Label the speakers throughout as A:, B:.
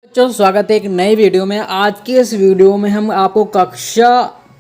A: बच्चों स्वागत है एक नई वीडियो में। आज के इस वीडियो में हम आपको कक्षा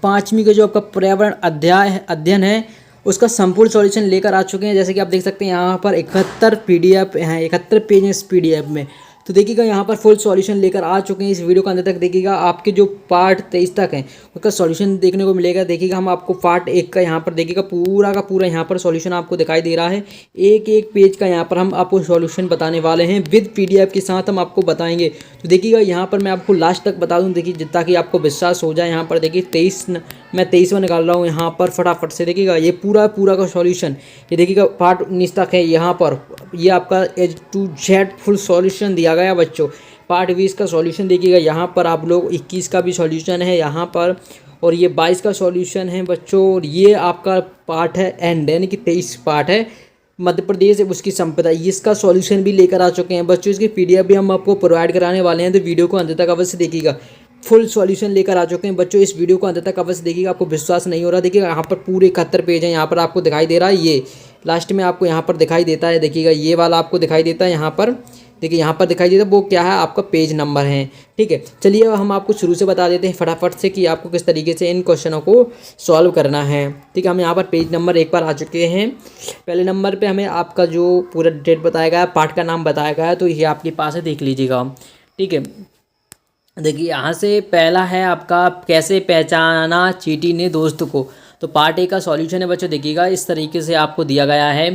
A: 5वीं का जो आपका पर्यावरण अध्ययन है उसका संपूर्ण सॉल्यूशन लेकर आ चुके हैं। जैसे कि आप देख सकते हैं यहाँ पर 71 पीडीएफ हैं, 71 पेज हैं इस पीडीएफ में। तो देखिएगा यहाँ पर फुल सॉल्यूशन लेकर आ चुके हैं। इस वीडियो का अंत तक देखिएगा, आपके जो पार्ट 23 तक हैं उसका सॉल्यूशन देखने को मिलेगा। देखिएगा हम आपको पार्ट 1 का यहाँ पर देखिएगा पूरा का पूरा यहाँ पर सॉल्यूशन आपको दिखाई दे रहा है। एक एक पेज का यहाँ पर हम आपको सॉल्यूशन बताने वाले हैं, विद पीडीएफ के साथ हम आपको बताएंगे। तो देखिएगा यहाँ पर मैं आपको लास्ट तक बता दूँ, देखिए ताकि आपको विश्वास हो जाए। यहाँ पर देखिए 23वां निकाल रहा हूँ यहाँ पर फटाफट से। देखिएगा ये पूरा का सॉल्यूशन, ये देखिएगा पार्ट 19 तक है। यहाँ पर ये आपका A to Z full solution दिया गया बच्चों। पार्ट 20 का सॉल्यूशन देखिएगा, यहाँ पर आप लोग 21 का भी सॉल्यूशन है यहाँ पर, और ये 22 का सॉल्यूशन है बच्चों। और ये आपका पार्ट है एंड, यानी कि 23 पार्ट है मध्य प्रदेश उसकी संपदा, इसका सॉल्यूशन भी लेकर आ चुके हैं बच्चों। इसकी पीडीएफ भी हम आपको प्रोवाइड कराने वाले हैं, तो वीडियो को अंत तक अवश्य देखिएगा। फुल सॉल्यूशन लेकर आ चुके हैं बच्चों, इस वीडियो को अंत तक अवश्य देखिएगा। आपको विश्वास नहीं हो रहा, देखिएगा यहाँ पर पूरे 71 पेज हैं। यहाँ पर आपको दिखाई दे रहा है, ये लास्ट में आपको यहाँ पर दिखाई देता है। देखिएगा ये वाला आपको दिखाई देता है यहाँ पर, देखिए यहाँ पर दिखाई देता है, वो क्या है आपका पेज नंबर है। ठीक है, चलिए अब हम आपको शुरू से बता देते हैं फटाफट से कि आपको किस तरीके से इन क्वेश्चनों को सॉल्व करना है। ठीक है, हम यहाँ पर पेज नंबर 1 पर आ चुके हैं। पहले नंबर पे हमें आपका जो पूरा डेट बताया गया है, पार्ट का नाम बताया गया है, तो ये आपके पास है, देख लीजिएगा। ठीक है, देखिए यहाँ से पहला है आपका, कैसे पहचाना चींटी ने दोस्त को। तो पार्ट 1 का सॉल्यूशन है बच्चों, देखिएगा इस तरीके से आपको दिया गया है।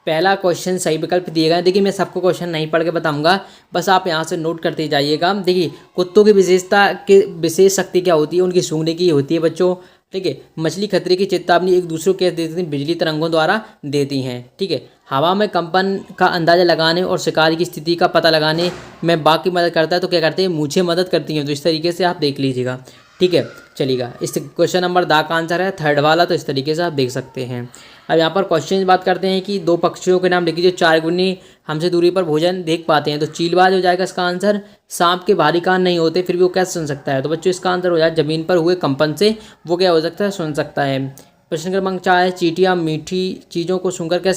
A: पहला क्वेश्चन सही विकल्प दिए गए हैं। देखिए मैं सबको क्वेश्चन नहीं पढ़ के बताऊंगा, बस आप यहाँ से नोट करते जाइएगा। देखिए कुत्तों की विशेष शक्ति क्या होती है, उनकी सूंघने की होती है बच्चों। ठीक है, मछली खतरे की चेतावनी एक दूसरे को कैसे देती हैं, बिजली तरंगों द्वारा देती हैं। ठीक है, हवा में कंपन का अंदाजा लगाने और शिकार की स्थिति का पता लगाने में बाघ की मदद करता है, तो क्या करते हैं, मूंछें मदद करती हैं। तो इस तरीके से आप देख लीजिएगा। ठीक है, चलिएगा इस क्वेश्चन नंबर दा का आंसर है थर्ड वाला, तो इस तरीके से आप देख सकते हैं। अब यहाँ पर क्वेश्चन बात करते हैं कि दो पक्षियों के नाम लिखिए जो 4 गुनी हमसे दूरी पर भोजन देख पाते हैं। तो चीलबाज हो जाएगा इसका आंसर। सांप के भारी कान नहीं होते फिर भी वो कैसे सुन सकता है, तो बच्चों इसका आंसर हो जाए जमीन पर हुए कंपन से वो क्या हो सकता है, सुन सकता है। प्रश्न क्रमांक 4 है, चींटियाँ मीठी चीज़ों को सुनकर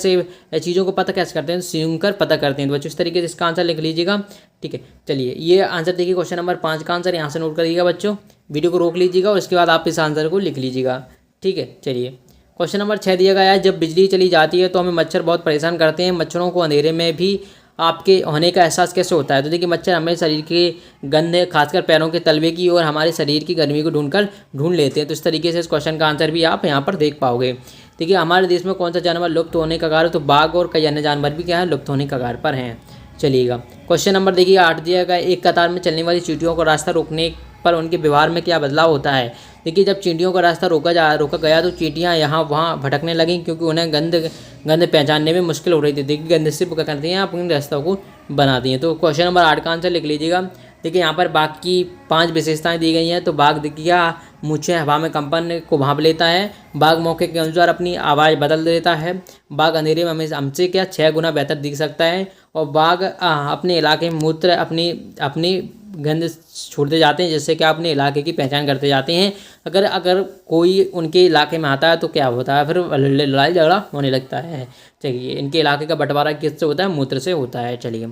A: चीज़ों को पता कैसे करते हैं, सुनकर पता करते हैं। तो बच्चों इस तरीके से इसका आंसर लिख लीजिएगा। ठीक है, चलिए ये आंसर देखिए क्वेश्चन नंबर 5 का आंसर यहाँ से नोट करिएगा बच्चों। वीडियो को रोक लीजिएगा और इसके बाद आप इस आंसर को लिख लीजिएगा। ठीक है, चलिए क्वेश्चन नंबर 6 दिया गया है, जब बिजली चली जाती है तो हमें मच्छर बहुत परेशान करते हैं, मच्छरों को अंधेरे में भी आपके होने का एहसास कैसे होता है। तो देखिए मच्छर हमें शरीर के गंदे खासकर पैरों के तलवे की और हमारे शरीर की गर्मी को ढूंढ लेते हैं। तो इस तरीके से इस क्वेश्चन का आंसर भी आप यहाँ पर देख पाओगे। देखिए हमारे देश में कौन सा जानवर लुप्त होने का कगार है, तो बाघ और कई अन्य जानवर भी क्या है, लुप्त होने का कगार पर हैं। चलिएगा क्वेश्चन नंबर देखिए 8 दिया गया, एक कतार में चलने वाली चींटियों को रास्ता रोकने पर उनके व्यवहार में क्या बदलाव होता है। देखिए जब चींटियों का रास्ता रोका गया तो चींटियां यहाँ वहाँ भटकने लगीं, क्योंकि उन्हें गंध पहचानने में मुश्किल हो रही थी। देखिए गंध से क्या करती हैं, अपने रास्ता को बनाती हैं। तो क्वेश्चन नंबर 8 का आंसर लिख लीजिएगा। देखिए यहाँ पर बाघ की 5 विशेषताएं दी गई हैं। तो बाघ देखिएगा मूंछें हवा में कंपन को भांप लेता है, बाघ मौके के अनुसार अपनी आवाज़ बदल देता है, बाघ अंधेरे में हमें हमसे क्या 6 गुना बेहतर दिख सकता है, और बाघ अपने इलाके में मूत्र अपनी गंध छोड़ते जाते हैं, जिससे कि अपने इलाके की पहचान करते जाते हैं। अगर कोई उनके इलाके में आता है तो क्या होता है, फिर लड़ाई झगड़ा होने लगता है। चलिए इनके इलाके का बंटवारा किससे होता है, मूत्र से होता है। चलिए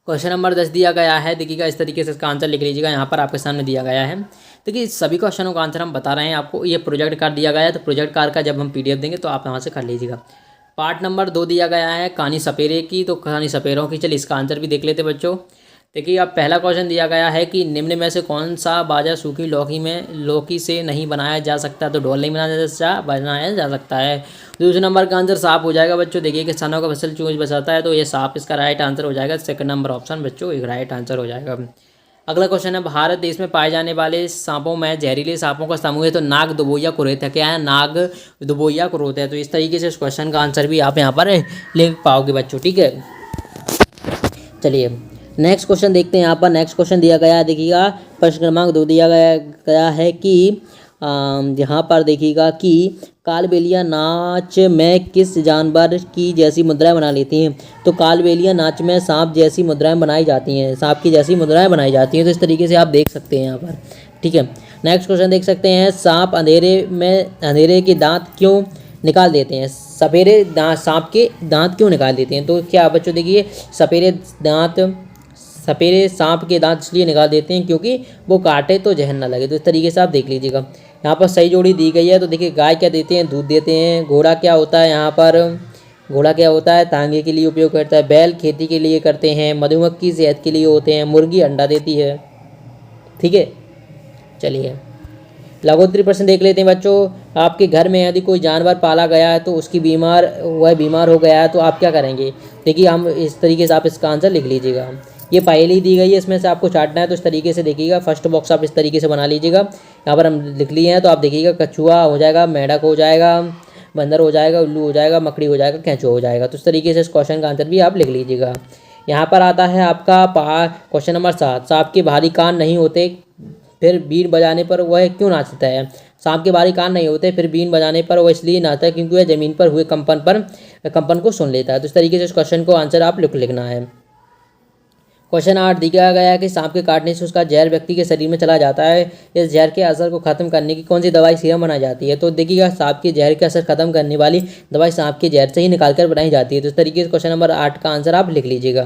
A: क्वेश्चन नंबर 10 दिया गया है, देखिएगा इस तरीके से इसका आंसर लिख लीजिएगा, यहाँ पर आपके सामने दिया गया है। देखिए सभी क्वेश्चनों का आंसर हम बता रहे हैं आपको। ये प्रोजेक्ट कार्ड दिया गया है, तो प्रोजेक्ट कार्ड का जब हम पीडीएफ देंगे तो आप यहाँ से कर लीजिएगा। पार्ट नंबर 2 दिया गया है, कहानी सपेरे की। तो कहानी सपेरों की, चलिए इसका आंसर भी देख लेते बच्चों। देखिए अब पहला क्वेश्चन दिया गया है कि निम्न में से कौन सा बाजा सूखी लौकी से नहीं बनाया जा सकता। तो ढोल नहीं बनाया जा सकता है। दूसरे नंबर का आंसर सांप हो जाएगा बच्चों। देखिए किसानों का फसल चूज बचाता है, तो ये सांप इसका राइट आंसर हो जाएगा। सेकंड नंबर ऑप्शन बच्चों एक राइट आंसर हो जाएगा। अगला क्वेश्चन है, भारत देश में पाए जाने वाले सांपों में जहरीले सांपों का समूह है। तो नाग, दुबोया, कुरेत है। क्या है, नाग, दुबोया, कुरेत है। तो इस तरीके से इस क्वेश्चन का आंसर भी आप यहाँ पर लिख पाओगे बच्चों। ठीक है, चलिए नेक्स्ट क्वेश्चन देखते हैं। यहाँ पर नेक्स्ट क्वेश्चन दिया गया है, देखिएगा प्रश्न क्रमांक 2 दिया गया है कि यहाँ पर देखिएगा कि कालबेलिया नाच में किस जानवर की जैसी मुद्राएं बना लेती हैं। तो कालबेलिया नाच में सांप जैसी मुद्राएं बनाई जाती हैं, सांप की जैसी मुद्राएं बनाई जाती हैं। तो इस तरीके से आप देख सकते हैं यहाँ पर। ठीक है, नेक्स्ट क्वेश्चन देख सकते हैं, सांप अंधेरे के दांत क्यों निकाल देते हैं। सपेरे दांत सांप के दांत क्यों निकाल देते हैं। तो क्या बच्चों देखिए, सपेरे दांत सपेरे सांप के दांत इसलिए निकाल देते हैं क्योंकि वो काटे तो जहर ना लगे। तो इस तरीके से आप देख लीजिएगा। यहाँ पर सही जोड़ी दी गई है। तो देखिए गाय क्या देते हैं, दूध देते हैं। घोड़ा क्या होता है, यहाँ पर घोड़ा क्या होता है, तांगे के लिए उपयोग करता है। बैल खेती के लिए करते हैं। मधुमक्खी सेहत के लिए होते हैं। मुर्गी अंडा देती है। ठीक है, चलिए लघुत्तरी प्रश्न देख लेते हैं बच्चों। आपके घर में यदि कोई जानवर पाला गया है तो उसकी वह बीमार हो गया है तो आप क्या करेंगे। देखिए हम इस तरीके से आप इसका आंसर लिख लीजिएगा। ये पहली दी गई है, इसमें से आपको चाटना है तो इस तरीके से देखिएगा। फर्स्ट बॉक्स आप इस तरीके से बना लीजिएगा। यहाँ पर हम लिख लिए हैं तो आप देखिएगा कछुआ हो जाएगा, मेंढक हो जाएगा, बंदर हो जाएगा, उल्लू हो जाएगा, मकड़ी हो जाएगा, केंचुआ हो जाएगा। तो इस तरीके से इस क्वेश्चन का आंसर भी आप लिख लीजिएगा। यहाँ पर आता है आपका क्वेश्चन नंबर 7। सांप के भारी कान नहीं होते फिर बीन बजाने पर वह क्यों नाचता है। सांप के भारी कान नहीं होते फिर बीन बजाने पर वह इसलिए नाचता है क्योंकि वह जमीन पर हुए कंपन को सुन लेता है। तो इस तरीके से इस क्वेश्चन को आंसर आप लिखना है। क्वेश्चन 8 दिया गया है कि सांप के काटने से उसका जहर व्यक्ति के शरीर में चला जाता है। इस जहर के असर को खत्म करने की कौन सी दवाई सीरम बनाई जाती है। तो देखिएगा सांप के जहर के असर खत्म करने वाली दवाई सांप के जहर से ही निकालकर बनाई जाती है। तो इस तरीके से क्वेश्चन नंबर 8 का आंसर आप लिख लीजिएगा।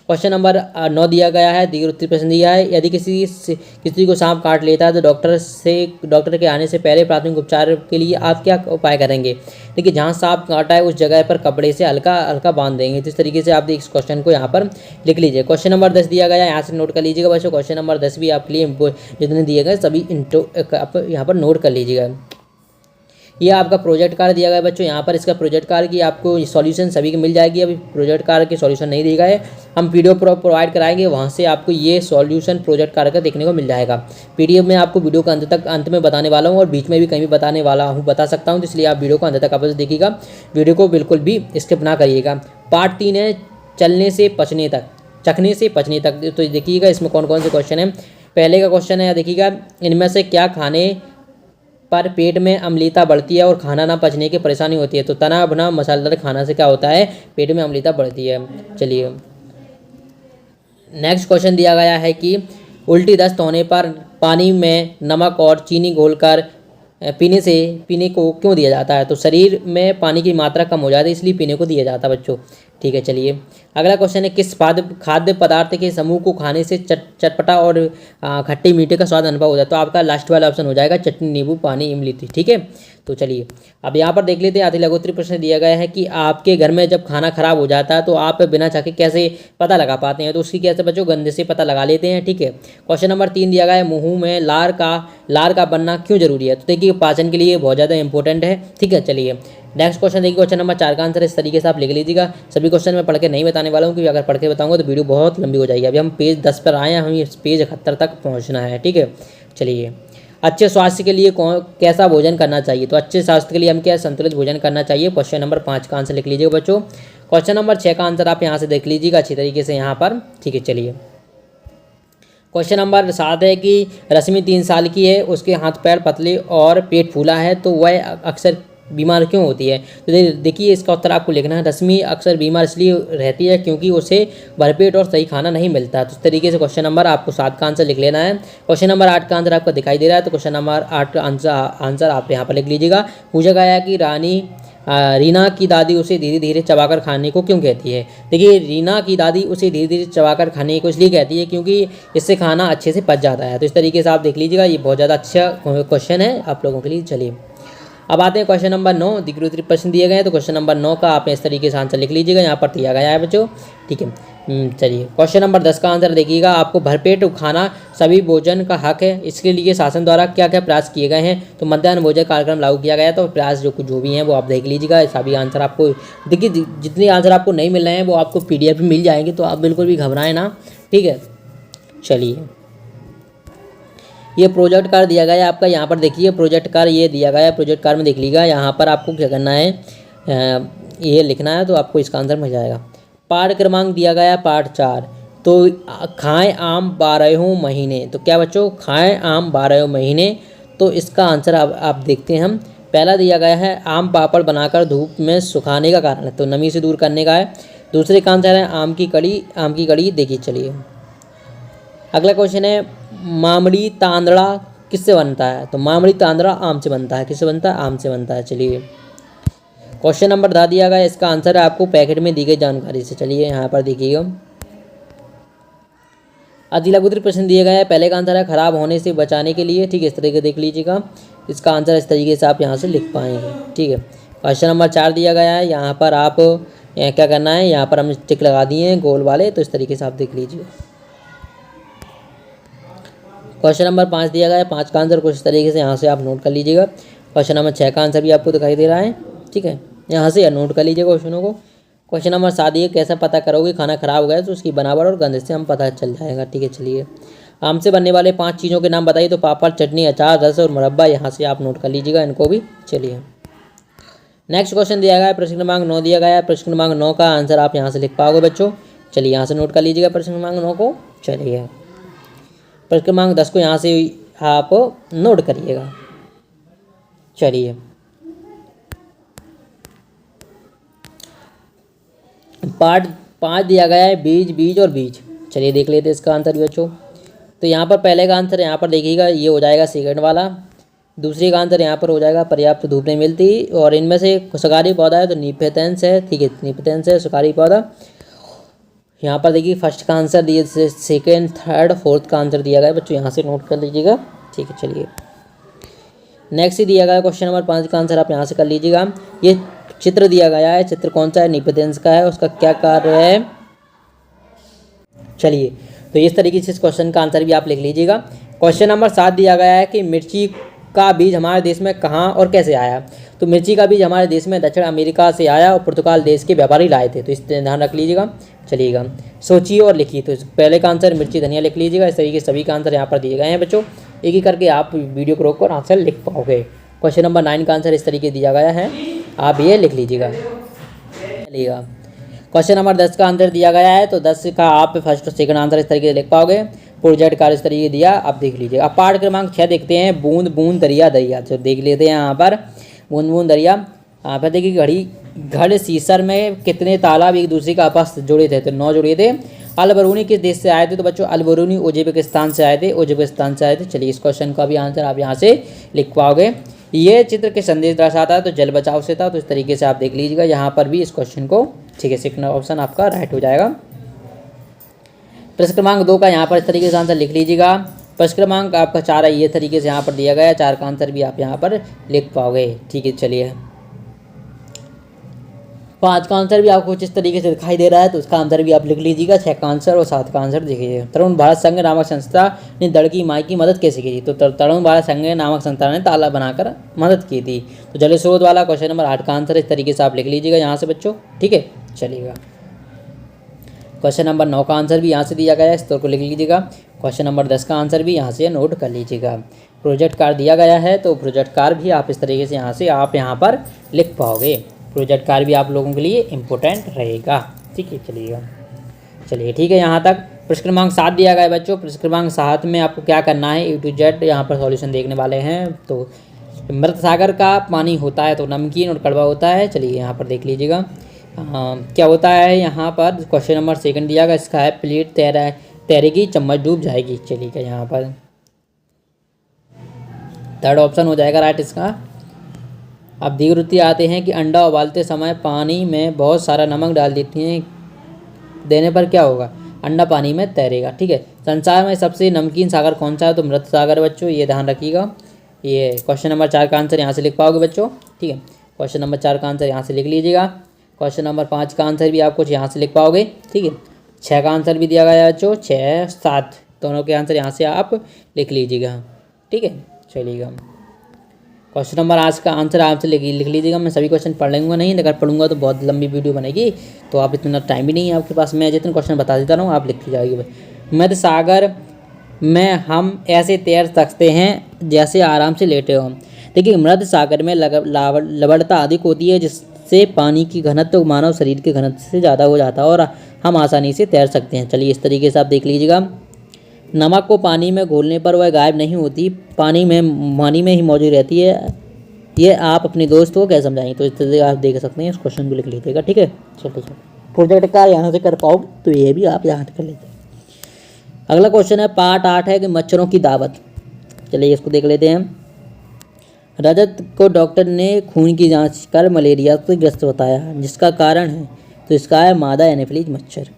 A: क्वेश्चन नंबर 9 दिया गया है, दीर्घोत्तरी प्रश्न दिया है। यदि किसी को सांप काट लेता है तो डॉक्टर के आने से पहले प्राथमिक उपचार के लिए आप क्या उपाय करेंगे। देखिए जहाँ सांप काटा है उस जगह पर कपड़े से हल्का हल्का बांध देंगे। तो इस तरीके से आप इस क्वेश्चन को यहाँ पर लिख लीजिए। क्वेश्चन नंबर 10 दिया गया है, यहाँ से नोट कर लीजिएगा बच्चों। क्वेश्चन नंबर 10 भी आपके लिए जितने दिए गए सभी आप यहाँ पर नोट कर लीजिएगा। ये आपका प्रोजेक्ट कार्ड दिया गया है बच्चों। यहाँ पर इसका प्रोजेक्ट कार्ड की आपको सॉल्यूशन सभी की मिल जाएगी। अभी प्रोजेक्ट कार्ड के सॉल्यूशन नहीं दिए गए, हम पीडीएफ प्रोवाइड कराएंगे, वहाँ से आपको ये सॉल्यूशन प्रोजेक्ट कार्ड का देखने को मिल जाएगा। पीडीएफ में आपको वीडियो का अंत में बताने वाला हूँ और बीच में भी कहीं भी बता सकता हूँ। तो इसलिए आप वीडियो को अंत तक आप देखिएगा। वीडियो को बिल्कुल भी स्किप ना करिएगा। पार्ट 3 है चखने से पचने तक। तो देखिएगा इसमें कौन कौन से क्वेश्चन हैं। पहले का क्वेश्चन है, देखिएगा इनमें से क्या खाने पर पेट में अम्लता बढ़ती है और खाना ना पचने की परेशानी होती है। तो तना भुना मसालेदार खाना से क्या होता है, पेट में अम्लता बढ़ती है। चलिए नेक्स्ट क्वेश्चन दिया गया है कि उल्टी दस्त होने पर पानी में नमक और चीनी घोलकर पीने को क्यों दिया जाता है। तो शरीर में पानी की मात्रा कम हो जाती है इसलिए पीने को दिया जाता है बच्चों। ठीक है, चलिए अगला क्वेश्चन है, किस खाद्य पदार्थ के समूह को खाने से चटपटा और खट्टे मीठे का स्वाद अनुभव होता है। तो आपका लास्ट वाला ऑप्शन हो जाएगा चटनी, नींबू, पानी, इमली। ठीक है, तो चलिए अब यहाँ पर देख लेते हैं। अति लघुत्तरी प्रश्न दिया गया है कि आपके घर में जब खाना खराब हो जाता है तो आप बिना चाके कैसे पता लगा पाते हैं। तो उसकी कैसे बच्चों, गंदे से पता लगा लेते हैं। ठीक है, क्वेश्चन नंबर 3 दिया गया है, मुंह में लार का बनना क्यों जरूरी है। तो देखिए पाचन के लिए बहुत ज़्यादा इंपॉर्टेंट है। ठीक है, चलिए नेक्स्ट क्वेश्चन देखिए। क्वेश्चन नंबर 4 का आंसर इस तरीके से आप लिख लीजिएगा। सभी क्वेश्चन मैं पढ़ के नहीं बताने वाला हूँ क्योंकि अगर पढ़ के बताऊंगा तो वीडियो बहुत लंबी हो जाएगी। अभी हम पेज 10 पर आए हैं, हमें पेज 71 तक पहुँचना है। ठीक है, चलिए अच्छे स्वास्थ्य के लिए कैसा भोजन करना चाहिए। तो अच्छे स्वास्थ्य के लिए हम क्या संतुलित भोजन करना चाहिए। क्वेश्चन नंबर 5 का आंसर लिख लीजिएगा बच्चों। क्वेश्चन नंबर 6 का आंसर आप यहाँ से देख लीजिएगा अच्छी तरीके से यहाँ पर। ठीक है, चलिए क्वेश्चन नंबर 7 है कि रश्मि 3 साल की है, उसके हाथ पैर पतले और पेट फूला है तो वह अक्सर बीमार क्यों होती है। तो देखिए इसका उत्तर आपको लिखना है। रश्मि अक्सर बीमार इसलिए रहती है क्योंकि उसे भरपेट और सही खाना नहीं मिलता। तो इस तरीके से क्वेश्चन नंबर आपको 7 का आंसर लिख लेना है। क्वेश्चन नंबर 8 का आंसर आपको दिखाई दे रहा है। तो क्वेश्चन नंबर 8 का आंसर आप यहाँ पर लिख लीजिएगा। पूछा गया है कि रीना की दादी उसे धीरे धीरे चबाकर खाने को क्यों कहती है। देखिए रीना की दादी उसे धीरे धीरे चबाकर खाने को इसलिए कहती है क्योंकि इससे खाना अच्छे से पच जाता है। तो इस तरीके से आप देख लीजिएगा, ये बहुत ज़्यादा अच्छा क्वेश्चन है आप लोगों के लिए। चलिए अब आते हैं क्वेश्चन नंबर 9। दीर्घोत्तरी प्रश्न दिए गए हैं तो क्वेश्चन नंबर 9 का आप इस तरीके से आंसर लिख लीजिएगा, यहाँ पर दिया गया है बच्चों। ठीक है, चलिए क्वेश्चन नंबर 10 का आंसर देखिएगा। आपको भरपेट खाना सभी भोजन का हक है, इसके लिए शासन द्वारा क्या क्या प्रयास किए गए हैं। तो मध्याह्न भोजन कार्यक्रम लागू किया गया है। तो प्रयास जो भी हैं वो आप देख लीजिएगा। सभी आंसर आपको देखिए, जितने आंसर आपको नहीं मिल रहे हैं वो आपको PDF में मिल जाएंगे, तो आप बिल्कुल भी घबराएं ना। ठीक है, चलिए ये प्रोजेक्ट कार्ड दिया गया है आपका, यहाँ पर देखिए प्रोजेक्ट कार्ड ये दिया गया है। प्रोजेक्ट कार्ड में देख लीजिएगा, यहाँ पर आपको क्या करना है, ये लिखना है तो आपको इसका आंसर मिल जाएगा। पाठ क्रमांक दिया गया है पाठ 4। तो खाएं आम 12 महीने। तो क्या बच्चों, खाएं आम 12 महीने। तो इसका आंसर आप देखते हैं हम। पहला दिया गया है आम पापड़ बनाकर धूप में सुखाने का कारण है, तो नमी से दूर करने का है। दूसरे का आंसर है आम की कड़ी। देखिए चलिए अगला क्वेश्चन है, मामड़ी तांदड़ा किससे बनता है। तो मामड़ी तांदड़ा आम से बनता है। किससे बनता है, आम से बनता है। चलिए क्वेश्चन नंबर 10 दिया गया, इसका आंसर है आपको पैकेट में दी गई जानकारी से। चलिए यहाँ पर देखिएगा, अधिलघुत्र प्रश्न दिया गया है। पहले का आंसर है खराब होने से बचाने के लिए, ठीक है, इस तरीके देख लीजिएगा। इसका आंसर इस तरीके से आप यहाँ से लिख पाएंगे, ठीक है। क्वेश्चन नंबर 4 दिया गया है, यहाँ पर आप क्या करना है, यहाँ पर हमने टिक लगा दिए हैं गोल वाले, तो इस तरीके से आप देख लीजिए। क्वेश्चन नंबर 5 दिया गया है, 5 का आंसर कुछ इस तरीके से यहाँ से आप नोट कर लीजिएगा। क्वेश्चन नंबर 6 का आंसर भी आपको दिखाई दे रहा है, ठीक है, यहाँ से नोट कर लीजिएगा क्वेश्चनों को। क्वेश्चन नंबर 7 ये कैसे पता करोगे खाना खराब हो गया, तो उसकी बनावट और गंध से हम पता चल जाएगा, ठीक है। चलिए, आम से बनने वाले 5 चीज़ों के नाम बताइए, तो पापड़, चटनी, अचार, रस और मुरब्बा, यहाँ से आप नोट कर लीजिएगा इनको भी। चलिए, नेक्स्ट क्वेश्चन दिया गया है, प्रश्न क्रमांक 9 दिया गया है। प्रश्न क्रमांक 9 का आंसर आप यहाँ से लिख पाओगे बच्चों। चलिए, यहाँ से नोट कर लीजिएगा प्रश्न क्रमांक 9 को। चलिए, प्रश्न क्रमांक 10 को यहाँ से आप नोट करिएगा। चलिए, पार्ट 5 दिया गया है, बीज, बीज और बीज। चलिए देख लेते हैं इसका आंसर भी बच्चों। तो यहाँ पर पहले का आंसर यहाँ पर देखिएगा, ये हो जाएगा सेकंड वाला। दूसरे का आंसर यहाँ पर हो जाएगा पर्याप्त धूप नहीं मिलती, और इनमें से सरकारी पौधा है तो निपेतेंस है, ठीक है, निपेतेंस है सरकारी पौधा। यहाँ पर देखिए फर्स्ट का आंसर दिए, सेकेंड, थर्ड, फोर्थ का आंसर दिया गया है बच्चों, यहाँ से नोट कर लीजिएगा, ठीक है। चलिए, नेक्स्ट दिया गया क्वेश्चन नंबर 5 का आंसर आप यहाँ से कर लीजिएगा। ये चित्र दिया गया है, चित्र कौन सा है, निपेतेंस का है, उसका क्या कार्य है। चलिए, तो इस तरीके से इस क्वेश्चन का आंसर भी आप लिख लीजिएगा। क्वेश्चन नंबर 7 दिया गया है कि मिर्ची का बीज हमारे देश में कहाँ और कैसे आया। तो मिर्ची का बीज हमारे देश में दक्षिण अमेरिका से आया और पुर्तगाल देश के व्यापारी लाए थे, तो इस ध्यान रख लीजिएगा। चलिएगा, सोचिए और लिखिए। तो पहले का आंसर मिर्ची, धनिया लिख लीजिएगा। इस तरीके सभी का आंसर यहाँ पर दिए गए हैं बच्चों, एक ही करके आप वीडियो को रोक कर आंसर लिख पाओगे। क्वेश्चन नंबर 9 का आंसर इस तरीके दिया गया है, आप ये लिख लीजिएगा। चलिएगा, क्वेश्चन नंबर 10 का आंसर दिया गया है, तो 10 का आप फर्स्ट और सेकंड आंसर इस तरीके से लिख पाओगे। प्रोजेक्ट कार्य इस तरीके दिया, आप देख लीजिए। अब पाठ क्रमांक 6 देखते हैं, बूंद बूंद दरिया दरिया। तो देख लेते हैं यहाँ पर बूंद बूंद दरिया। यहाँ पर देखिए घड़ सीसर में कितने तालाब एक दूसरे का आपस जुड़े थे, तो 9 जुड़े थे। अलबरूनी किस देश से आए थे, तो बच्चों अलबरूनी उज्बेकिस्तान से आए थे, उज्बेकिस्तान से आए थे। चलिए, इस क्वेश्चन का भी आंसर आप यहाँ से लिख पाओगे। ये चित्र के संदेश दर्शाता है, तो जल बचाव से था, तो इस तरीके से आप देख लीजिएगा यहाँ पर भी इस क्वेश्चन को, ठीक है। सेकंड ऑप्शन आपका राइट हो जाएगा। प्रश्न क्रमांक 2 का यहाँ पर इस तरीके से आंसर लिख लीजिएगा। प्रश्न क्रमांक आपका 4 है, ये तरीके से यहाँ पर दिया गया है, 4 का आंसर भी आप यहाँ पर लिख पाओगे, ठीक है। चलिए, 5 का आंसर भी आपको कुछ इस तरीके से दिखाई दे रहा है, तो उसका आंसर भी आप लिख लीजिएगा। 6 का आंसर और 7 का आंसर देखिए। तरुण भारत संघ नामक संस्था ने दड़ की माई की मदद कैसे की थी, तो तरुण भारत संघ नामक संस्था ने ताला बनाकर मदद की थी। तो जल स्रोत वाला क्वेश्चन नंबर 8 का आंसर इस तरीके से आप लिख लीजिएगा यहाँ से बच्चों, ठीक है। चलिएगा, क्वेश्चन नंबर 9 का आंसर भी यहाँ से दिया गया है, इस को लिख लीजिएगा। क्वेश्चन नंबर 10 का आंसर भी यहाँ से नोट कर लीजिएगा। प्रोजेक्ट कार्ड दिया गया है, तो प्रोजेक्ट कार्ड भी आप इस तरीके से आप यहाँ पर लिख पाओगे। प्रोजेक्ट कार्ड भी आप लोगों के लिए इम्पोर्टेंट रहेगा, ठीक है। चलिए ठीक है, यहाँ तक प्रश्न क्रमांक 7 दिया गया है बच्चों। प्रश्न क्रमांक 7 में आपको क्या करना है, A to Z यहाँ पर सॉल्यूशन देखने वाले हैं। तो मृत सागर का पानी होता है तो नमकीन और कड़वा होता है। चलिए यहाँ पर देख लीजिएगा क्या होता है। यहाँ पर क्वेश्चन नंबर 2 दिया गया, इसका है प्लेट तैरेगी चम्मच डूब जाएगी। चलिए क्या यहाँ पर 3rd ऑप्शन हो जाएगा राइट इसका। अब दीर्घवृत्तीय आते हैं कि अंडा उबालते समय पानी में बहुत सारा नमक डाल देने पर क्या होगा, अंडा पानी में तैरेगा। ठीक है, संसार में सबसे नमकीन सागर कौन सा है, तो मृत सागर बच्चों, ये ध्यान रखिएगा। ये क्वेश्चन नंबर 4 का आंसर यहाँ से लिख पाओगे बच्चों। ठीक है, क्वेश्चन नंबर 4 का आंसर यहाँ से लिख लीजिएगा। क्वेश्चन नंबर 5 का आंसर भी आप कुछ यहाँ से लिख पाओगे। ठीक है, 6 का आंसर भी दिया गया है बच्चों, 6, 7 दोनों के आंसर यहाँ से आप लिख लीजिएगा। ठीक है, चलिएगा क्वेश्चन नंबर आज का आंसर आपसे लिख लीजिएगा। मैं सभी क्वेश्चन पढ़ लूँगा नहीं, अगर पढ़ूंगा तो बहुत लंबी वीडियो बनेगी, तो आप इतना टाइम भी नहीं है आपके पास। मैं जितने क्वेश्चन बता देता रहा हूँ आप लिख जाएगी। मध्य सागर में हम ऐसे तैर सकते हैं जैसे आराम से लेटे हो। देखिए मध्य सागर में लवणता अधिक होती है, जिससे पानी की घनत्व मानव शरीर के घनत्व से ज़्यादा हो जाता है और हम आसानी से तैर सकते हैं। चलिए इस तरीके से आप देख लीजिएगा। नमक को पानी में घोलने पर वह गायब नहीं होती, पानी में ही मौजूद रहती है। ये आप अपने दोस्त को कैसे समझाएंगे, तो इस तरह से आप देख सकते हैं। इस क्वेश्चन को लिख लीजिएगा। ठीक है, चलिए प्रोजेक्ट का यहाँ से कर पाओ तो ये भी आप यहाँ से कर लेते हैं। अगला क्वेश्चन है पार्ट 8 है कि मच्छरों की दावत। चलिए इसको देख लेते हैं। रजत को डॉक्टर ने खून की जांच कर मलेरिया से ग्रस्त बताया, जिसका कारण है, तो इसका है मादा एनोफिलीज मच्छर।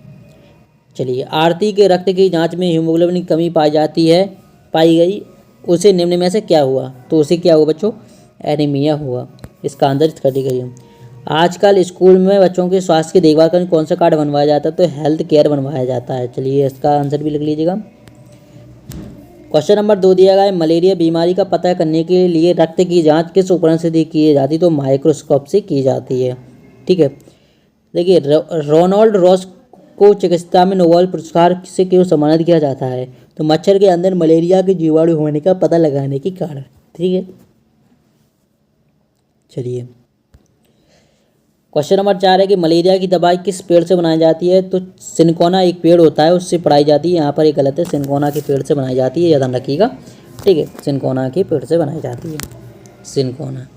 A: चलिए, आरती के रक्त की जांच में हीमोग्लोबिन की कमी पाई गई, उसे निम्न में से क्या हुआ? तो उसे क्या हुआ बच्चों? एनीमिया हुआ। इसका आंसर कर दी गई है। आजकल स्कूल में बच्चों के स्वास्थ्य की देखभाल करने कौन सा कार्ड बनवाया जाता है? तो हेल्थ केयर बनवाया जाता है। चलिए, इसका आंसर भी लिख लीजिएगा। क्वेश्चन नंबर 2 दिया गया है, मलेरिया बीमारी का पता करने के लिए रक्त की जांच किस उपकरण से की जाती है? तो माइक्रोस्कोप से की जाती है। ठीक है, देखिए, रोनाल्ड रॉस को चिकित्सा में नोबेल पुरस्कार से क्यों सम्मानित किया जाता है? तो मच्छर के अंदर मलेरिया के जीवाणु होने का पता लगाने के कारण। ठीक है, चलिए, क्वेश्चन नंबर 4 है कि मलेरिया की दवाई किस पेड़ से बनाई जाती है? तो सिनकोना एक पेड़ होता है, उससे पढ़ाई जाती है। यहाँ पर एक गलत है, सिनकोना के पेड़ से बनाई जाती है, याद रखिएगा। ठीक है, सिनकोना के पेड़ से बनाई जाती है, सिनकोना।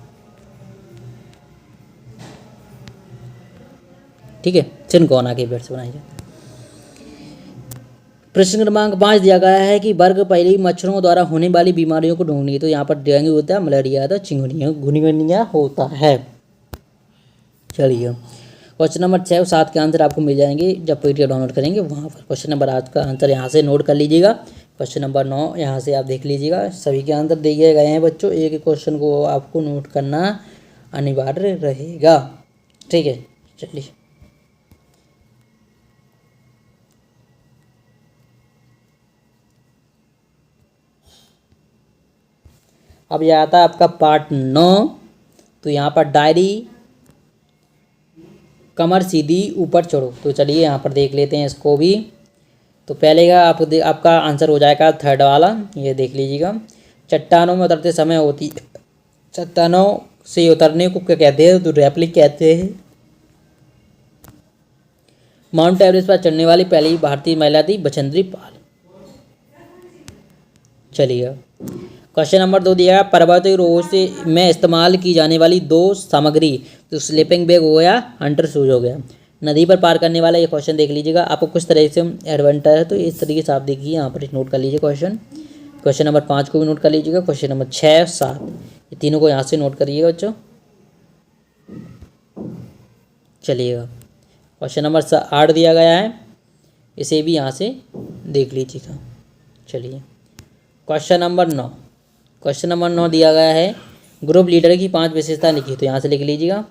A: ठीक है, सिनकोना के पेड़ से बनाई जाती है। प्रश्न क्रमांक 5 दिया गया है कि वर्ग पहले मच्छरों द्वारा होने वाली बीमारियों को ढूंढनी है। तो यहाँ पर डेंगू होता है, मलेरिया होता है, चिकनगुनिया होता है। चलिए, क्वेश्चन नंबर 6 और 7 के आंसर आपको मिल जाएंगे जब पीडीएफ डाउनलोड करेंगे वहाँ पर। क्वेश्चन नंबर 8 का आंसर यहाँ से नोट कर लीजिएगा। क्वेश्चन नंबर 9 यहाँ से आप देख लीजिएगा। सभी के आंसर दिए गए हैं बच्चों, एक एक क्वेश्चन को आपको नोट करना अनिवार्य रहेगा। ठीक है, चलिए, अब यह आता है आपका पार्ट 9। तो यहाँ पर डायरी, कमर सीधी ऊपर चढ़ो। तो चलिए यहाँ पर देख लेते हैं इसको भी। तो पहले का आपका आंसर हो जाएगा थर्ड वाला, ये देख लीजिएगा। चट्टानों में उतरते समय होती, चट्टानों से उतरने को क्या कहते हैं? तो रैपलिंग कहते हैं। माउंट एवरेस्ट पर चढ़ने वाली पहली भारतीय महिला थी बछेंद्री पाल। चलिए, क्वेश्चन नंबर 2 दिया है, पर्वतारोहण से में इस्तेमाल की जाने वाली 2 सामग्री। तो स्लीपिंग बैग हो गया, हंटर शूज हो गया। नदी पर पार करने वाला ये क्वेश्चन देख लीजिएगा, आपको कुछ तरह से एडवेंचर है तो इस तरीके से आप देखिए, यहाँ पर नोट कर लीजिए क्वेश्चन। क्वेश्चन नंबर 5 को भी नोट कर लीजिएगा, क्वेश्चन नंबर 6, 7, ये तीनों को यहाँ से नोट करिएगा बच्चों। चलिएगा, क्वेश्चन नंबर 8 दिया गया है, इसे भी यहाँ से देख लीजिएगा। चलिए, क्वेश्चन नंबर 9, क्वेश्चन नंबर 9 दिया गया है, ग्रुप लीडर की 5 विशेषता लिखी। तो यहाँ से लिख लीजिएगा।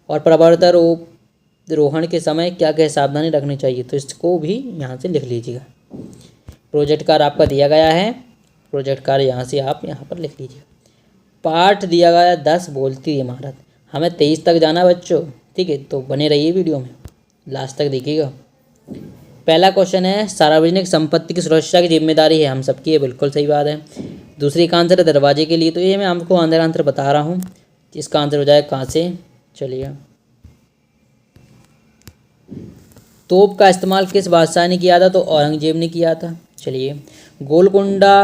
A: और पर्वतारोहण के समय क्या क्या सावधानी रखनी चाहिए? तो इसको भी यहाँ से लिख लीजिएगा। प्रोजेक्ट कार्ड आपका दिया गया है, प्रोजेक्ट कार्ड यहाँ से आप यहाँ पर लिख लीजिएगा। पाठ दिया गया है 10 बोलती इमारत, हमें 23 तक जाना बच्चों। ठीक है, तो बने रहिए वीडियो में, लास्ट तक देखिएगा। पहला क्वेश्चन है, सार्वजनिक संपत्ति की सुरक्षा की जिम्मेदारी है हम सबकी, है बिल्कुल सही बात है। दूसरी का आंसर है दरवाजे के लिए। तो ये मैं आपको आंसर बता रहा हूँ, इसका आंसर हो जाएगा कहाँ से। चलिए, तोप का इस्तेमाल किस बादशाह ने किया था? तो औरंगजेब ने किया था। चलिए, गोलकुंडा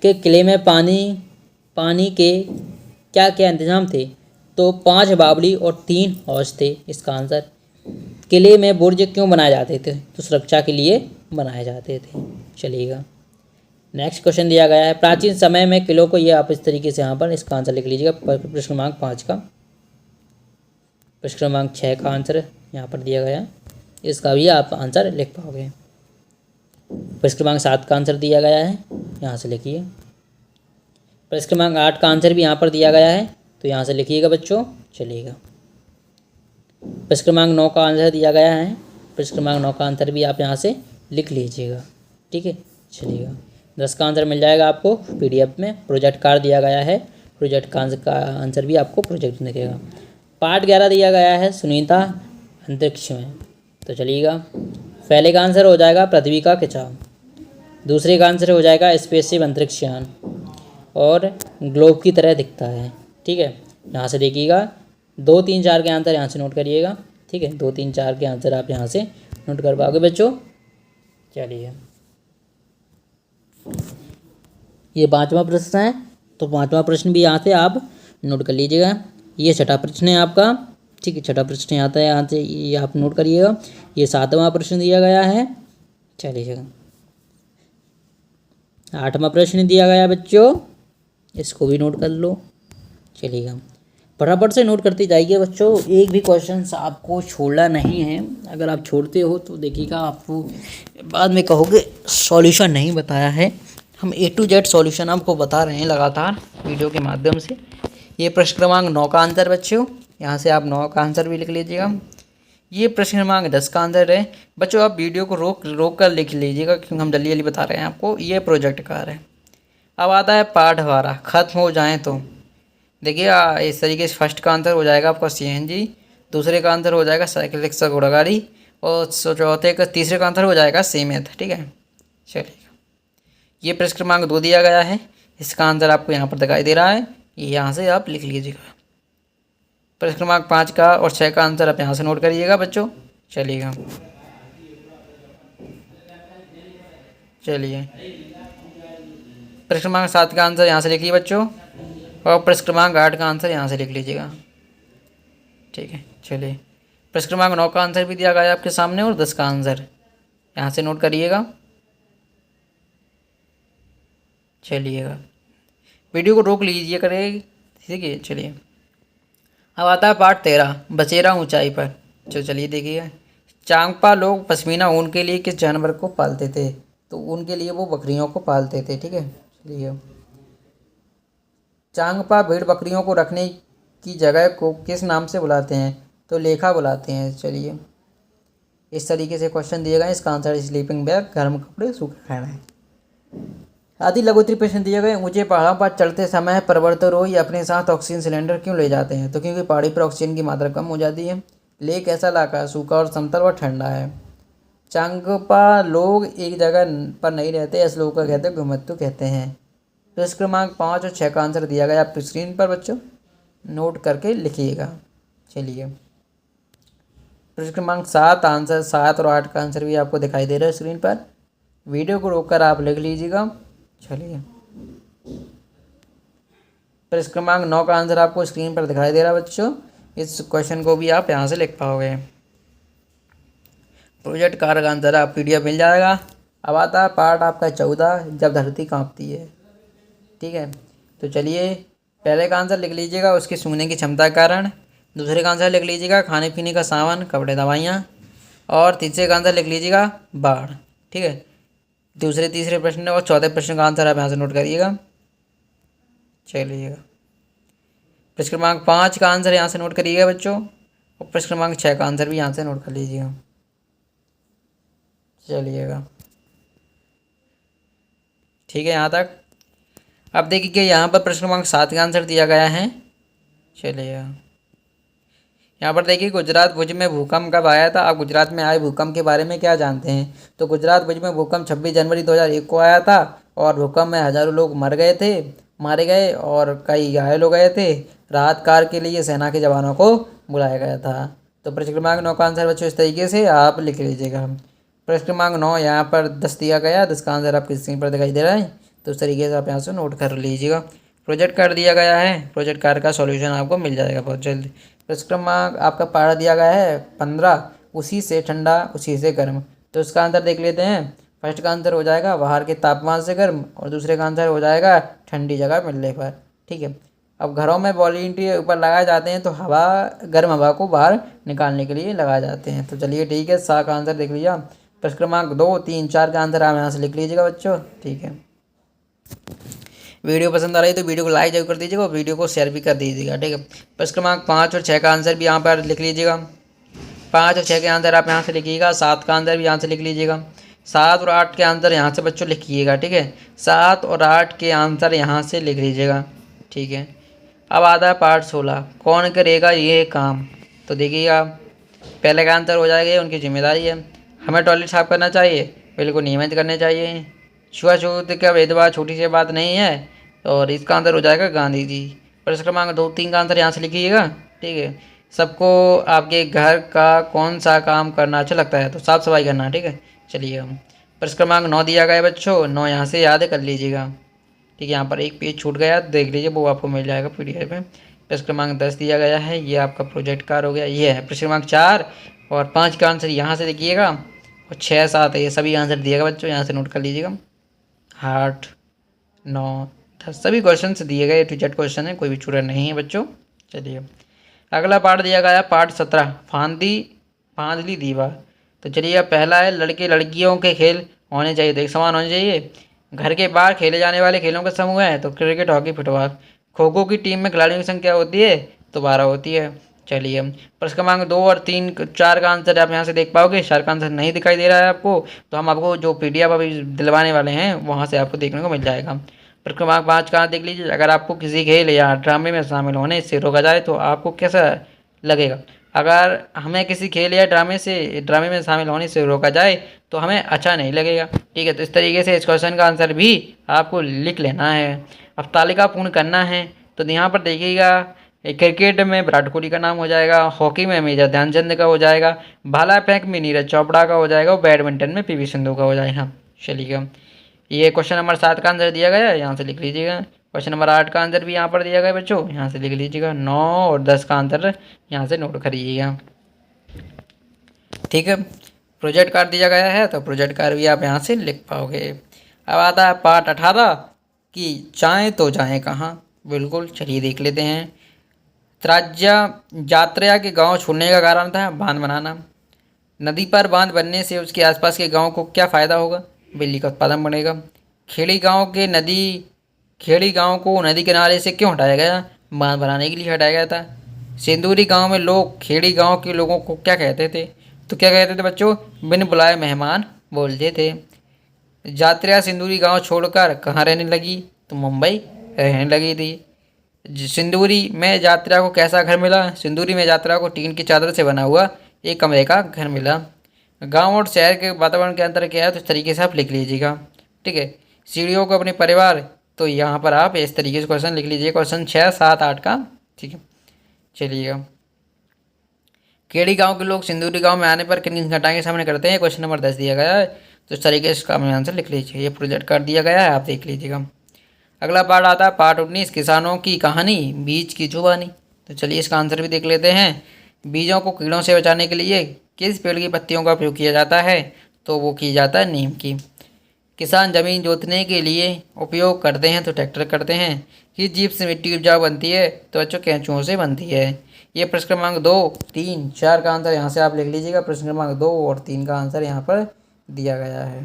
A: के किले में पानी के क्या क्या इंतजाम थे? तो 5 बावड़ी और 3 हौज थे। इसका आंसर, किले में बुर्ज क्यों बनाए जाते थे? तो सुरक्षा के लिए बनाए जाते थे। चलिएगा, नेक्स्ट क्वेश्चन दिया गया है, प्राचीन समय में किलों को, ये आप इस तरीके से यहाँ पर इसका आंसर लिख लीजिएगा। प्रश्न क्रमांक 5 का, प्रश्न क्रमांक 6 का आंसर यहाँ पर दिया गया, इसका भी आप आंसर लिख पाओगे। प्रश्न क्रमांक 7 का आंसर दिया गया है, यहाँ से लिखिए। प्रश्न क्रमांक 8 का आंसर भी यहाँ पर दिया गया है, तो यहाँ से लिखिएगा बच्चों। चलिएगा, प्रश्न क्रमांक 9 का आंसर दिया गया है, प्रश्न क्रमांक 9 का आंसर भी आप यहाँ से लिख लीजिएगा। ठीक है, चलिएगा, 10 का आंसर मिल जाएगा आपको पीडीएफ में। प्रोजेक्ट कार्ड दिया गया है, प्रोजेक्ट का आंसर भी आपको प्रोजेक्ट में दिखेगा। पार्ट 11 दिया गया है, सुनीता अंतरिक्ष में। तो चलिएगा, पहले का आंसर हो जाएगा पृथ्वी का खिंचाव, दूसरे का आंसर हो जाएगा स्पेसशिप अंतरिक्ष यान, और ग्लोब की तरह दिखता है। ठीक है, यहाँ से देखिएगा, 2, 3, 4 के आंसर यहाँ से नोट करिएगा। ठीक है, 2, 3, 4 के आंसर आप यहाँ से नोट कर पाओगे बच्चों। चलिए, ये 5वां प्रश्न है, तो 5वां प्रश्न भी यहाँ से आप नोट कर लीजिएगा। ये 6ठा प्रश्न है आपका। ठीक है, 6ठा प्रश्न आता है, यहाँ से ये आप नोट करिएगा। ये 7वां प्रश्न दिया गया है। चलिएगा, 8वां प्रश्न दिया गया बच्चों, इसको भी नोट कर लो। चलिएगा, बराबर से नोट करते जाइए बच्चों, एक भी क्वेश्चन आपको छोड़ना नहीं है। अगर आप छोड़ते हो तो देखिएगा आपको बाद में कहोगे सॉल्यूशन नहीं बताया है। हम A to Z सॉल्यूशन आपको बता रहे हैं लगातार वीडियो के माध्यम से। ये प्रश्न क्रमांक 9 का आंसर बच्चों, यहाँ से आप 9 का आंसर भी लिख लीजिएगा। ये प्रश्न क्रमांक 10 का आंसर है बच्चों। आप वीडियो को रोक कर लिख लीजिएगा क्योंकि हम जल्दी जल्दी बता रहे हैं आपको। ये प्रोजेक्ट कार्य है। अब आता है पाठ 12, खत्म हो जाएं तो। देखिए इस तरीके से फर्स्ट का आंसर हो जाएगा आपका CNG, दूसरे का आंसर हो जाएगा साइकिल रिक्शा घोड़ागाड़ी, और तीसरे का आंसर हो जाएगा सीमेंट। ठीक है, चलिए। ये प्रश्न क्रमांक 2 दिया गया है, इसका आंसर आपको यहाँ पर दिखाई दे रहा है, यहाँ से आप लिख लीजिएगा। प्रश्न क्रमांक 5 का और 6 का आंसर आप यहाँ से नोट करिएगा बच्चों। चलिएगा, चलिए। प्रश्न क्रमांक 7 का आंसर यहाँ से लिखिए बच्चों, और प्रश्न क्रमांक 8 का आंसर यहाँ से लिख लीजिएगा। ठीक है, चलिए। प्रश्न क्रमांक 9 का आंसर भी दिया गया है आपके सामने, और 10 का आंसर यहाँ से नोट करिएगा। चलिएगा, वीडियो को रोक लीजिए करें, ठीक है। चलिए, अब आता है पार्ट 13, बसेरा ऊंचाई पर। चलिए देखिए। चांगपा लोग पश्मीना ऊन के लिए किस जानवर को पालते थे? तो उनके लिए वो बकरियों को पालते थे। ठीक है, चलिए। चांगपा भेड़ बकरियों को रखने की जगह को किस नाम से बुलाते हैं? तो लेखा बुलाते हैं। चलिए, इस तरीके से क्वेश्चन दिए गए। इसका आंसर स्लीपिंग बैग, गर्म कपड़े, सूखे खाना है। आदि लघुत्तरी प्रश्न दिए गए। ऊंचे पहाड़ों पर चढ़ते समय पर्वतारोही अपने साथ ऑक्सीजन सिलेंडर क्यों ले जाते हैं? तो क्योंकि पहाड़ी पर ऑक्सीजन की मात्रा कम हो जाती है। लेक ऐसा इलाका है, सूखा और समतल और ठंडा है। चांगपा लोग एक जगह पर नहीं रहते, ऐसे लोगों का कहते हैं घुमत्तु कहते हैं। प्रश्न क्रमांक 5 और 6 का आंसर दिया गया आपकी स्क्रीन पर बच्चों, नोट करके लिखिएगा। चलिए, प्रश्न क्रमांक 7 आंसर 7 और 8 का आंसर भी आपको दिखाई दे रहा है स्क्रीन पर। वीडियो को रोककर आप लिख लीजिएगा। चलिए, प्रश्न क्रमांक 9 का आंसर आपको स्क्रीन पर दिखाई दे रहा है बच्चों। इस क्वेश्चन को भी आप यहाँ से लिख पाओगे। प्रोजेक्ट कार्य का आंसर आप PDF मिल जाएगा। अब आता है पार्ट आपका 14, जब धरती कांपती है। ठीक है, तो चलिए, पहले का आंसर लिख लीजिएगा, उसकी सूंघने की क्षमता के कारण। दूसरे का आंसर लिख लीजिएगा, खाने पीने का सामान, कपड़े, दवाइयाँ। और तीसरे का आंसर लिख लीजिएगा, बाढ़। ठीक है, तीसरे प्रश्न और चौथे प्रश्न का आंसर आप यहाँ से नोट करिएगा। चलिएगा, प्रश्न क्रमांक 5 का आंसर यहाँ से नोट करिएगा बच्चों, और प्रश्न क्रमांक 6 का आंसर भी यहाँ से नोट कर लीजिएगा। चलिएगा, ठीक है यहाँ तक। अब देखिए कि यहाँ पर प्रश्न क्रमांक 7 का आंसर दिया गया है। चलिएगा, यहाँ पर देखिए, गुजरात भुज में भूकंप कब आया था? आप गुजरात में आए भूकंप के बारे में क्या जानते हैं? तो गुजरात भुज में भूकंप 26 जनवरी 2001 को आया था, और भूकंप में हज़ारों लोग मारे गए और कई घायल हो गए थे। राहत कार्य के लिए सेना के जवानों को बुलाया गया था। तो प्रश्न क्रमांक 9 का आंसर बच्चों इस तरीके से आप लिख लीजिएगा। प्रश्न क्रमांक 9 यहाँ पर 10 दिया गया, 10 का आंसर आपकी स्क्रीन पर दिखाई दे रहा है, तो उस तरीके से आप यहाँ से नोट कर लीजिएगा। प्रोजेक्ट कार्ड दिया गया है, प्रोजेक्ट कार्ड का सॉल्यूशन आपको मिल जाएगा बहुत जल्द। प्रश्न क्रमांक आपका पारा दिया गया है 15, उसी से ठंडा उसी से गर्म। तो इसका आंसर देख लेते हैं। फर्स्ट का आंसर हो जाएगा बाहर के तापमान से गर्म, और दूसरे का आंसर हो जाएगा ठंडी जगह मिलने पर। ठीक है, अब घरों में वॉलंटियर ऊपर लगाए जाते हैं, तो गर्म हवा को बाहर निकालने के लिए लगाए जाते हैं। तो चलिए ठीक है, 7 का आंसर देख लीजिए। प्रश्न क्रमांक 2, 3, 4 का आंसर आप यहाँ से लिख लीजिएगा बच्चों। ठीक है, वीडियो पसंद आ रही है तो वीडियो को लाइक जरूर कर दीजिएगा, और वीडियो को शेयर भी कर दीजिएगा। ठीक है, प्रश्न क्रमांक 5 और 6 का आंसर भी यहाँ पर लिख लीजिएगा। 5 और 6 के आंसर आप यहाँ से लिखिएगा। 7 का आंसर भी यहाँ से लिख लीजिएगा। 7 और 8 के आंसर यहाँ से बच्चों लिखिएगा। ठीक है, 7 और 8 के आंसर यहाँ से लिख लीजिएगा। ठीक है, अब आता है पार्ट 16, कौन करेगा ये काम? तो देखिएगा, पहले का आंसर हो जाएगा उनकी जिम्मेदारी है। हमें टॉयलेट साफ करना चाहिए, बिल्कुल नियमित करने चाहिए। छुआछूत का भेदभाव छोटी सी बात नहीं है, और इसका आंसर हो जाएगा गांधी जी। प्रश्न क्रमांक 2, 3 का आंसर यहाँ से लिखिएगा। ठीक है, सबको आपके घर का कौन सा काम करना अच्छा लगता है? तो साफ़ सफाई करना। ठीक है, चलिए। हम प्रश्न क्रमांक 9 दिया गया है बच्चों, 9 यहाँ से याद कर लीजिएगा। ठीक है, यहाँ पर एक पेज छूट गया, देख लीजिए, वो आपको मिल जाएगा PDF में। प्रश्न क्रमांक 10 दिया गया है, ये आपका प्रोजेक्ट कार्य हो गया। ये है प्रश्न क्रमांक 4 और 5 का आंसर यहाँ से देखिएगा, और 6, 7 है, ये सभी आंसर दिएगा बच्चों, यहाँ से नोट कर लीजिएगा। 8, 9, 10 सभी क्वेश्चन दिए गए, A to Z क्वेश्चन है, कोई भी छूटा नहीं है बच्चों। चलिए अगला पाठ दिया गया पाठ 17 फांदली दीवार। तो चलिए अब पहला है लड़के लड़कियों के खेल होने चाहिए, तो एक समान होने चाहिए। घर के बाहर खेले जाने वाले खेलों का समूह है, तो cricket, hockey, football. Kho kho की टीम में खिलाड़ियों की संख्या होती है, तो 12 होती है। चलिए प्रश्न क्रमांक 2 और 3 4 का आंसर आप यहाँ से देख पाओगे। 4 का आंसर नहीं दिखाई दे रहा है आपको, तो हम आपको जो PDF अभी दिलवाने वाले हैं वहाँ से आपको देखने को मिल जाएगा। प्रश्न क्रमांक 5 का देख लीजिए, अगर आपको किसी खेल या ड्रामे में शामिल होने से रोका जाए तो आपको कैसा लगेगा। अगर हमें किसी खेल या ड्रामे में शामिल होने से रोका जाए तो हमें अच्छा नहीं लगेगा। ठीक है, तो इस तरीके से इस क्वेश्चन का आंसर भी आपको लिख लेना है। अब तालिका पूर्ण करना है, तो यहाँ पर देखिएगा क्रिकेट में विराट कोहली का नाम हो जाएगा, हॉकी में मेजर ध्यानचंद का हो जाएगा, भाला फेंक में नीरज चोपड़ा का हो जाएगा और बैडमिंटन में PV सिंधु का हो जाएगा। चलिएगा ये क्वेश्चन नंबर 7 का आंसर दिया गया है, यहाँ से लिख लीजिएगा। क्वेश्चन नंबर 8 का आंसर भी यहाँ पर दिया गया है बच्चों, यहाँ से लिख लीजिएगा। 9 और 10 का आंसर यहाँ से नोट करिएगा। ठीक है, प्रोजेक्ट कार्ड दिया गया है, तो प्रोजेक्ट कार्ड भी आप यहाँ से लिख पाओगे। अब आता है पार्ट 18 कि जाएँ तो जाएँ कहाँ। बिल्कुल, चलिए देख लेते हैं। राज्य यात्रा के गांव छोड़ने का कारण था बांध बनाना। नदी पर बांध बनने से उसके आसपास के गांव को क्या फ़ायदा होगा। बिजली का उत्पादन बढ़ेगा। खेड़ी गांव को नदी किनारे से क्यों हटाया गया। बांध बनाने के लिए हटाया गया था। सिंदूरी गांव में लोग खेड़ी गांव के लोगों को क्या कहते थे, तो क्या कहते थे बच्चों, बिन बुलाए मेहमान बोलते थे। यात्रा सिंदूरी गांव छोड़कर कहाँ रहने लगी, तो मुंबई रहने लगी थी। सिंदूरी में यात्रा को कैसा घर मिला। सिंदूरी में यात्रा को टीन की चादर से बना हुआ एक कमरे का घर मिला। गांव और शहर के वातावरण के अंतर क्या है, तो इस तरीके से आप लिख लीजिएगा। ठीक है, सीढ़ियों को अपने परिवार, तो यहाँ पर आप इस तरीके से क्वेश्चन लिख लीजिए, क्वेश्चन 6, 7, 8 का। ठीक है, चलिएगा। खेड़ी गांव के लोग सिंदूरी गांव में आने पर किन किन घटनाओं का सामना करते हैं, क्वेश्चन नंबर 10 दिया गया है, तो इस तरीके से इसका आंसर लिख लीजिए। ये प्रोजेक्ट कर दिया गया है, आप देख लीजिएगा। अगला पार्ट आता है पार्ट 19 किसानों की कहानी बीज की जुबानी। तो चलिए इसका आंसर भी देख लेते हैं। बीजों को कीड़ों से बचाने के लिए किस पेड़ की पत्तियों का उपयोग किया जाता है, तो वो की जाता है नीम की। किसान जमीन जोतने के लिए उपयोग करते हैं, तो ट्रैक्टर करते हैं। किस जीव से मिट्टी उपजाऊ बनती है, तो बच्चों केंचुओं से बनती है। ये प्रश्न क्रमांक 2, 3, 4 का आंसर यहाँ से आप लिख लीजिएगा। प्रश्न क्रमांक 2 और 3 का आंसर यहाँ पर दिया गया है।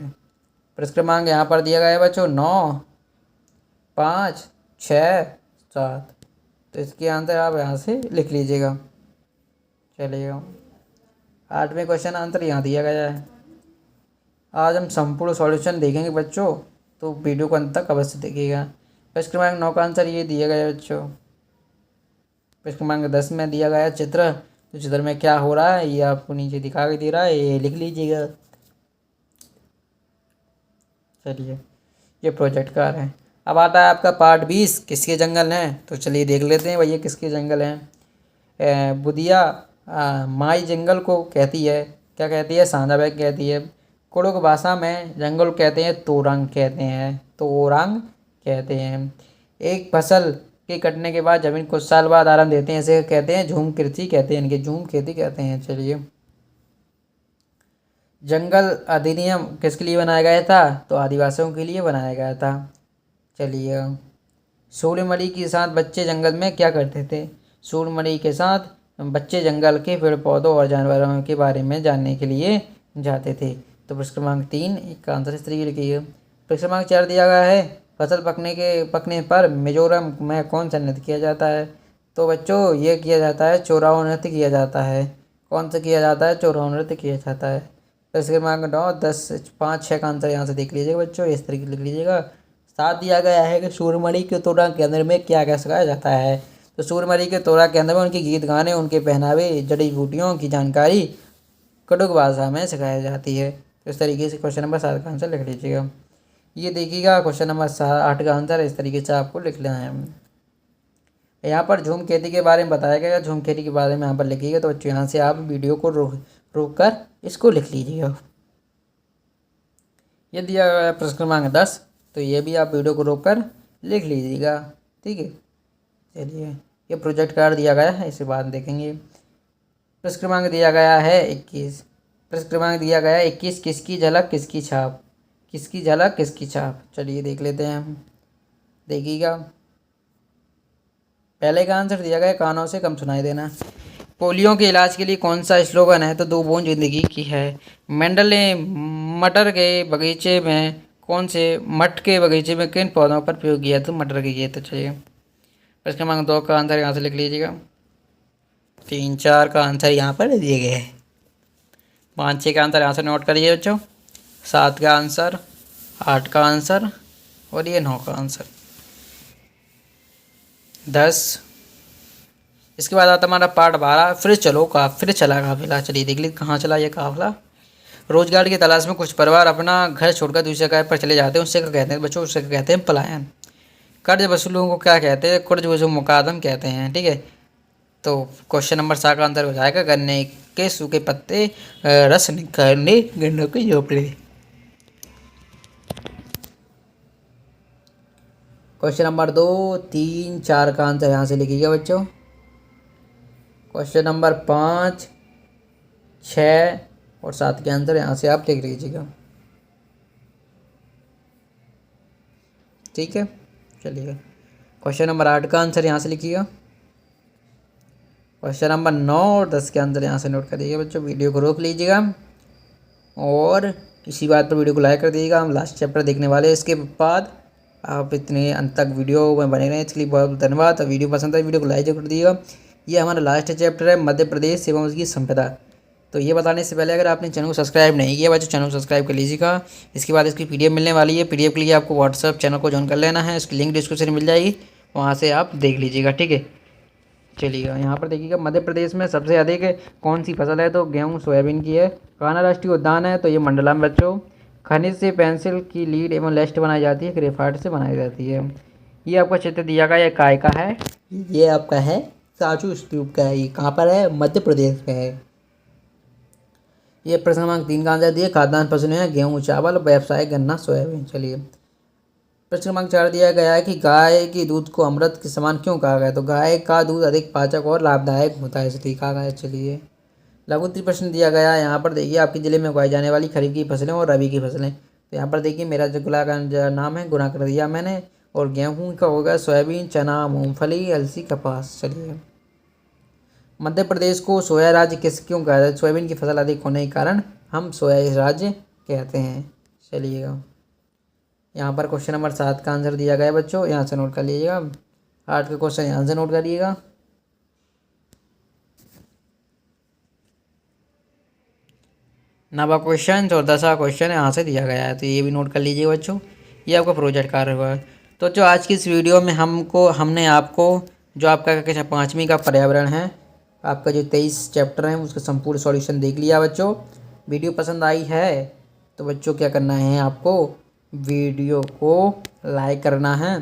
A: प्रश्न क्रमांक यहाँ पर दिया गया है बच्चों 9, 5, 6, 7, तो इसके आंसर आप यहाँ से लिख लीजिएगा। चलिएगा 8वें क्वेश्चन आंसर यहाँ दिया गया है। आज हम संपूर्ण सॉल्यूशन देखेंगे बच्चों, तो वीडियो को अंत तक अवश्य देखिएगा। प्रश्न क्रमांक 9 का आंसर ये दिया गया है बच्चों। प्रश्न क्रमांक 10 में दिया गया है चित्र, तो चित्र में क्या हो रहा है ये आपको नीचे दिखा के दे रहा है, ये लिख लीजिएगा। चलिए ये प्रोजेक्ट कार्ड है। अब आता है आपका पार्ट 20 किसके जंगल हैं, तो चलिए देख लेते हैं भैया किसके जंगल हैं। बुदिया माई जंगल को कहती है, क्या कहती है, सांझा बैग कहती है। कुड़ुक भाषा में जंगल कहते हैं तोरंग कहते हैं, तोरंग कहते हैं। एक फसल के कटने के बाद जमीन कुछ साल बाद आराम देते हैं, इसे कहते हैं झूम कृषि कहते हैं, इनके झूम खेती कहते हैं। चलिए जंगल अधिनियम किसके लिए बनाया गया था, तो आदिवासियों के लिए बनाया गया था। चलिए सूर्यमणि के साथ बच्चे जंगल में क्या करते थे। सूर्यमणि के साथ बच्चे जंगल के पेड़ पौधों और जानवरों के बारे में जानने के लिए जाते थे। तो प्रश्न क्रमांक 3 का आंसर इस तरीके लिखिए। प्रश्न क्रमांक 4 दिया गया है फसल पकने पर मिजोरम में कौन सा नृत्य किया जाता है, तो बच्चों ये किया जाता है चौराहो नृत्य किया जाता है। कौन सा किया जाता है, चौराहो नृत्य किया जाता है। प्रश्न क्रमांक 9, 10, 5, 6 का आंसर यहाँ से देख लीजिएगा बच्चों, इस तरीके लिख लीजिएगा। साथ दिया गया है कि सूर्यमणि के तोड़ा केंद्र में क्या क्या सिखाया जाता है, तो सूर्यमणि के तोड़ा केंद्र में उनके गीत गाने, उनके पहनावे, जड़ी बूटियों की जानकारी कड़ुक भाषा में सिखाई जाती है। तो इस तरीके से क्वेश्चन नंबर 7 का आंसर लिख लीजिएगा। ये देखिएगा क्वेश्चन नंबर 8 का आंसर इस तरीके से आपको लिख लेना है। यहाँ पर झूम खेती के बारे में बताया गया, झूम खेती के बारे में यहाँ पर लिखिएगा, तो बच्चों यहाँ से आप वीडियो को रोक कर इसको लिख लीजिएगा। ये दिया गया है प्रश्न क्रमांक 10, तो ये भी आप वीडियो को रोक कर लिख लीजिएगा। ठीक है, चलिए ये प्रोजेक्ट कार्ड दिया गया है, इसे बाद देखेंगे। प्रश्न क्रमांक दिया गया है 21। प्रश्न क्रमांक दिया गया है 21 किसकी झलक किसकी छाप, किसकी झलक किसकी छाप। चलिए देख लेते हैं हम, देखिएगा। पहले का आंसर दिया गया कानों से कम सुनाई देना। पोलियो के इलाज के लिए कौन सा स्लोगन है? तो 2 बूंद जिंदगी की है। मेंडल ने मटर के बगीचे में कौन से मट के बगीचे में किन पौधों पर प्रयोग किया? तो मटर के किए। तो चलिए प्रश्न क्रमांक 2 का आंसर यहाँ से लिख लीजिएगा। 3 4 का आंसर यहाँ पर दिए गए हैं। 5 6 का आंसर यहाँ से नोट करिए बच्चों। 7 का आंसर, 8 का आंसर और ये 9 का आंसर। 10। इसके बाद आता हमारा पार्ट 12। फिर चला काफिला। चलिए देख लीजिए कहाँ चला ये काफिला। रोजगार की तलाश में कुछ परिवार अपना घर छोड़कर दूसरे जगह पर चले जाते हैं, उससे क्या कहते हैं बच्चों? उससे कहते हैं पलायन। कर्ज वसूलों को क्या कहते हैं? कर्ज वसूल मुकादम कहते हैं। ठीक है, तो क्वेश्चन नंबर 7 का आंसर हो जाएगा गन्ने के सूखे पत्ते रस निकालने गन्नों के झोपड़े। क्वेश्चन नंबर 2 3 4 का आंसर यहाँ से लिखिएगा बच्चों। क्वेश्चन नंबर 5 6 और 7 के आंसर यहाँ से आप लिख लीजिएगा। ठीक है, चलिए क्वेश्चन नंबर 8 का आंसर यहाँ से लिखिएगा। क्वेश्चन नंबर 9 और 10 के आंसर यहाँ से नोट करिएगा बच्चों। वीडियो को रोक लीजिएगा और इसी बात पर वीडियो को लाइक कर दीजिएगा। हम लास्ट चैप्टर देखने वाले हैं इसके बाद। आप इतने अंत तक वीडियो में बने रहें इसके लिए बहुत धन्यवाद। वीडियो पसंद है वीडियो को लाइक कर दीजिएगा। ये हमारा लास्ट चैप्टर है मध्य प्रदेश एवं उसकी संपदा। तो ये बताने से पहले अगर आपने चैनल को सब्सक्राइब नहीं किया बच्चों चैनल को सब्सक्राइब कर लीजिएगा। इसके बाद इसकी पीडीएफ मिलने वाली है। पीडीएफ के लिए आपको व्हाट्सएप चैनल को ज्वाइन कर लेना है। इसकी लिंक डिस्क्रिप्शन में मिल जाएगी, वहाँ से आप देख लीजिएगा। ठीक है, चलिएगा यहाँ पर देखिएगा मध्य प्रदेश में सबसे अधिक कौन सी फसल है? तो गेहूँ सोयाबीन की है। कान्हा राष्ट्रीय उद्यान है तो ये मंडला में बच्चों। खनिज से पेंसिल की लीड एवं लेस्ट बनाई जाती है, ग्रेफाइट से बनाई जाती है। ये आपका चित्र दिया गया, ये काय का है? ये आपका है सांची स्तूप का है। ये कहाँ पर है? मध्य प्रदेश में है। ये प्रश्न क्रमांक 3 का आंसर दिए खाद्यान्न फसलें हैं गेहूँ चावल, व्यवसाय गन्ना सोयाबीन। चलिए प्रश्न क्रमांक 4 दिया गया है कि गाय की दूध को अमृत के समान क्यों कहा गया? तो गाय का दूध अधिक पाचक और लाभदायक होता है इसलिए कहा गया। चलिए लघुत्तरी प्रश्न दिया गया है। यहाँ पर देखिए आपके ज़िले में उगाई जाने वाली खरीफ की फसलें और रबी की फसलें। तो यहाँ पर देखिए मेरा जिला का जो नाम है गुना कर दिया मैंने। और गेहूँ का होगा सोयाबीन, चना, मूंगफली, अलसी, कपास। चलिए मध्य प्रदेश को सोया राज्य किस क्यों कहा जाता है? सोयाबीन की फसल अधिक होने के कारण हम सोया राज्य कहते हैं। चलिएगा यहाँ पर क्वेश्चन नंबर 7 का आंसर दिया गया है बच्चों, यहाँ से नोट कर लीजिएगा। 8 का क्वेश्चन यहाँ से नोट करिएगा। 9वां क्वेश्चन और 10वां क्वेश्चन यहाँ से दिया गया है, तो ये भी नोट कर लीजिएगा बच्चों। ये आपका प्रोजेक्ट कार्य हुआ है। तो जो आज की इस वीडियो में हमने आपको जो आपका क्या 5वीं का पर्यावरण है, आपका जो 23 चैप्टर है उसका संपूर्ण सॉल्यूशन देख लिया बच्चों। वीडियो पसंद आई है तो बच्चों क्या करना है, आपको वीडियो को लाइक करना है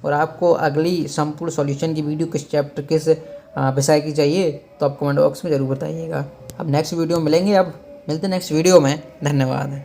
A: और आपको अगली संपूर्ण सॉल्यूशन की वीडियो किस चैप्टर किस विषय की चाहिए तो आप कमेंट बॉक्स में ज़रूर बताइएगा। अब नेक्स्ट वीडियो में मिलेंगे। अब मिलते हैं नेक्स्ट वीडियो में। धन्यवाद।